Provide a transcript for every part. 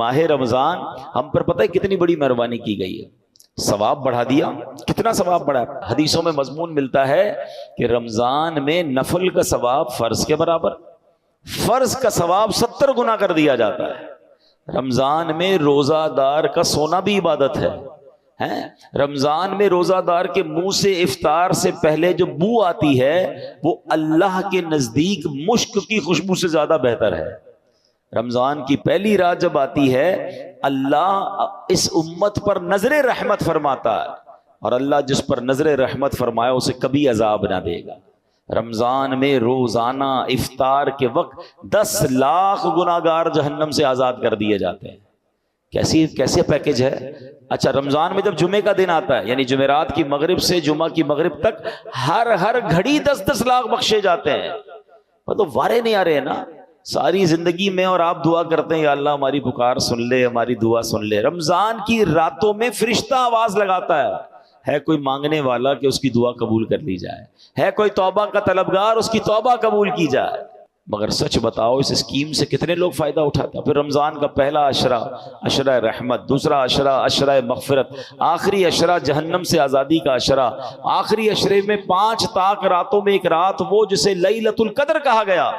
ماہ رمضان ہم پر پتہ ہے کتنی بڑی مہربانی کی گئی ہے، ثواب بڑھا دیا۔ کتنا ثواب بڑھا؟ حدیثوں میں مضمون ملتا ہے کہ رمضان میں نفل کا ثواب فرض کے برابر، فرض کا ثواب 70 گنا کر دیا جاتا ہے۔ رمضان میں روزہ دار کا سونا بھی عبادت ہے۔ رمضان میں روزہ دار کے منہ سے افطار سے پہلے جو بو آتی ہے وہ اللہ کے نزدیک مشک کی خوشبو سے زیادہ بہتر ہے۔ رمضان کی پہلی رات جب آتی ہے اللہ اس امت پر نظر رحمت فرماتا ہے، اور اللہ جس پر نظر رحمت فرمایا اسے کبھی عذاب نہ دے گا۔ رمضان میں روزانہ افطار کے وقت 10 لاکھ گناہگار جہنم سے آزاد کر دیے جاتے ہیں۔ کیسے پیکج ہے؟ اچھا، رمضان میں جب جمعے کا دن آتا ہے، یعنی جمعرات کی مغرب سے جمعہ کی مغرب تک ہر گھڑی 10 لاکھ بخشے جاتے ہیں۔ تو وارے نہیں آ رہے ہیں نا ساری زندگی میں، اور آپ دعا کرتے ہیں یا اللہ ہماری پکار سن لے، ہماری دعا سن لے۔ رمضان کی راتوں میں فرشتہ آواز لگاتا ہے کوئی مانگنے والا کہ اس کی دعا قبول کر لی جائے، ہے کوئی توبہ کا طلبگار اس کی توبہ قبول کی جائے۔ مگر سچ بتاؤ اس اسکیم سے کتنے لوگ فائدہ اٹھاتے ہیں؟ پھر رمضان کا پہلا عشرہ عشرہ رحمت، دوسرا عشرہ عشرہ مغفرت، آخری عشرہ جہنم سے آزادی کا عشرہ، آخری عشرے میں 5 طاق راتوں میں ایک رات وہ جسے لیلۃ القدر کہا گیا،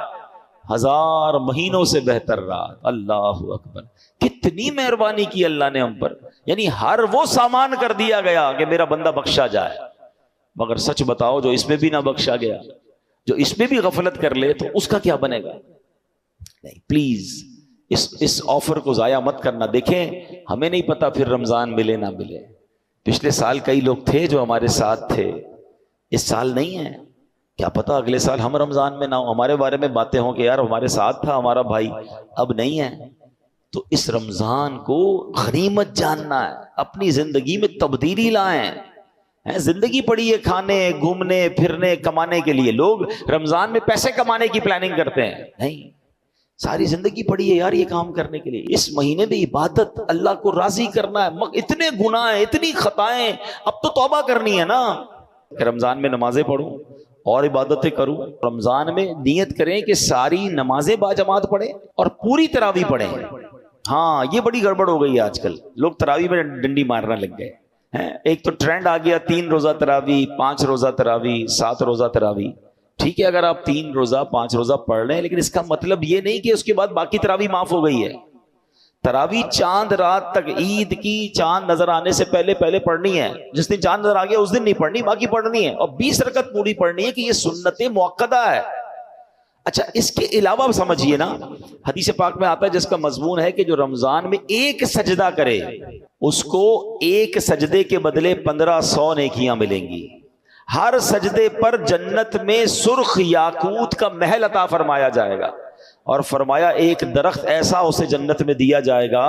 1000 مہینوں سے بہتر رات۔ اللہ اکبر، کتنی مہربانی کی اللہ نے ہم پر، یعنی ہر وہ سامان کر دیا گیا کہ میرا بندہ بخشا جائے۔ مگر سچ بتاؤ جو اس میں بھی نہ بخشا گیا، جو اس میں بھی غفلت کر لے تو اس کا کیا بنے گا؟ نہیں، پلیز اس آفر کو ضائع مت کرنا۔ دیکھیں ہمیں نہیں پتا پھر رمضان ملے نہ ملے۔ پچھلے سال کئی لوگ تھے جو ہمارے ساتھ تھے، اس سال نہیں ہے، کیا پتا اگلے سال ہم رمضان میں نہ ہو، ہمارے بارے میں باتیں ہوں کہ یار ہمارے ساتھ تھا ہمارا بھائی، اب نہیں ہے۔ تو اس رمضان کو غنیمت جاننا ہے، اپنی زندگی میں تبدیلی لائیں۔ زندگی پڑی ہے کھانے گھومنے پھرنے کمانے کے لیے، لوگ رمضان میں پیسے کمانے کی پلاننگ کرتے ہیں، نہیں، ساری زندگی پڑی ہے یار یہ کام کرنے کے لیے۔ اس مہینے میں عبادت، اللہ کو راضی کرنا ہے، اتنے گناہ ہیں، اتنی خطائیں، اب تو توبہ کرنی ہے نا۔ کہ رمضان میں نمازیں پڑھوں اور عبادتیں کروں۔ رمضان میں نیت کریں کہ ساری نمازیں باجماعت پڑھیں اور پوری تراویح پڑھیں۔ ہاں یہ بڑی گڑبڑ ہو گئی ہے آج کل، لوگ تراویح میں ڈنڈی مارنا لگ گئے۔ ایک تو ٹرینڈ آ گیا 3 روزہ تراویح، 5 روزہ تراویح، 7 روزہ تراویح۔ ٹھیک ہے اگر آپ 3 روزہ 5 روزہ پڑھ رہے ہیں، لیکن اس کا مطلب یہ نہیں کہ اس کے بعد باقی تراویح معاف ہو گئی ہے۔ تراویح چاند رات تک، عید کی چاند نظر آنے سے پہلے پڑھنی ہے۔ جس دن چاند نظر آ گیا اس دن نہیں پڑھنی، باقی پڑھنی ہے، اور 20 رکعت پوری پڑھنی ہے کہ یہ سنت مؤکدہ ہے۔ اچھا اس کے علاوہ سمجھیے نا، حدیث پاک میں آتا ہے جس کا مضمون ہے کہ جو رمضان میں ایک سجدہ کرے اس کو ایک سجدے کے بدلے 1500 نیکیاں ملیں گی۔ ہر سجدے پر جنت میں سرخ یاقوت کا محل عطا فرمایا جائے گا، اور فرمایا ایک درخت ایسا اسے جنت میں دیا جائے گا،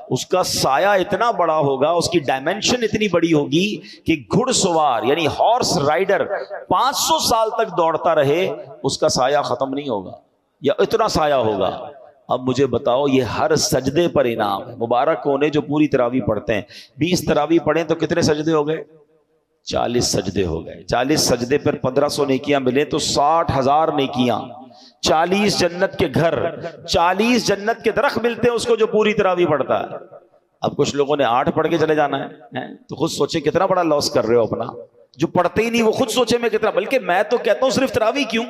اس کا سایہ اتنا بڑا ہوگا، اس کی ڈائمنشن اتنی بڑی ہوگی کہ گھڑ سوار یعنی ہارس رائڈر 500 سال تک دوڑتا رہے اس کا سایہ ختم نہیں ہوگا، یا اتنا سایہ ہوگا۔ اب مجھے بتاؤ یہ ہر سجدے پر انعام ہے۔ مبارک ہونے جو پوری تراویح پڑھتے ہیں، 20 تراویح پڑھیں تو کتنے سجدے ہو گئے؟ 40 سجدے ہو گئے۔ 40 سجدے پر 1500 نیکیاں ملیں تو 60,000 نیکیاں، 40 جنت کے گھر، 40 جنت کے درخت ملتے ہیں اس کو جو پوری تراویح پڑھتا ہے۔ اب کچھ لوگوں نے 8 پڑھ کے چلے جانا ہے تو خود سوچے کتنا بڑا لاس کر رہے ہو اپنا۔ جو پڑھتے ہی نہیں وہ خود سوچے میں کتنا، بلکہ میں تو کہتا ہوں صرف تراویح کیوں،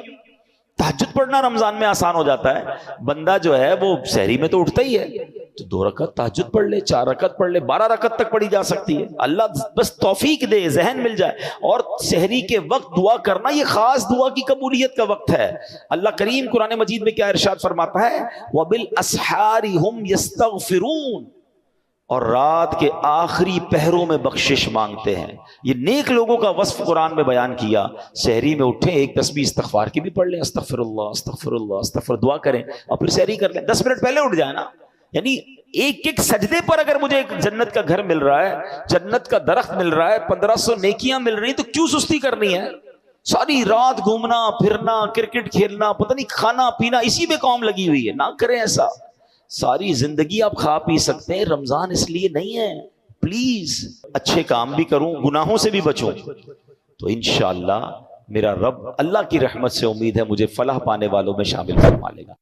تہجد پڑھنا رمضان میں آسان ہو جاتا ہے۔ بندہ جو ہے وہ سحری میں تو اٹھتا ہی ہے، تو 2 رکعت تہجد پڑھ لے، 4 رکعت پڑھ لے، 12 رکعت تک پڑھی جا سکتی ہے۔ اللہ بس توفیق دے، ذہن مل جائے۔ اور سحری کے وقت دعا کرنا یہ خاص دعا کی قبولیت کا وقت ہے۔ اللہ کریم قرآن مجید میں کیا ارشاد فرماتا ہے؟ وَبِالْأَسْحَارِ هُمْ يَسْتَغْفِرُونَ، اور رات کے آخری پہروں میں بخشش مانگتے ہیں۔ یہ نیک لوگوں کا وصف قرآن میں بیان کیا۔ سحری میں اٹھیں، ایک تسبیح استغفار کی بھی پڑھ لیں، استغفر اللہ استغفر اللہ استغفر، دعا کریں اور پھر سحری کر لیں۔ 10 منٹ پہلے اٹھ جائیں نا، یعنی ایک سجدے پر اگر مجھے ایک جنت کا گھر مل رہا ہے، جنت کا درخت مل رہا ہے، 1500 نیکیاں مل رہی ہیں، تو کیوں سستی کرنی ہے؟ ساری رات گھومنا پھرنا، کرکٹ کھیلنا، پتہ نہیں کھانا پینا، اسی میں کام لگی ہوئی ہے۔ نہ کریں ایسا۔ ساری زندگی آپ کھا پی سکتے ہیں، رمضان اس لیے نہیں ہے۔ پلیز اچھے کام بھی کروں، گناہوں سے بھی بچوں، تو انشاءاللہ میرا رب اللہ کی رحمت سے امید ہے مجھے فلاح پانے والوں میں شامل فرما لے گا۔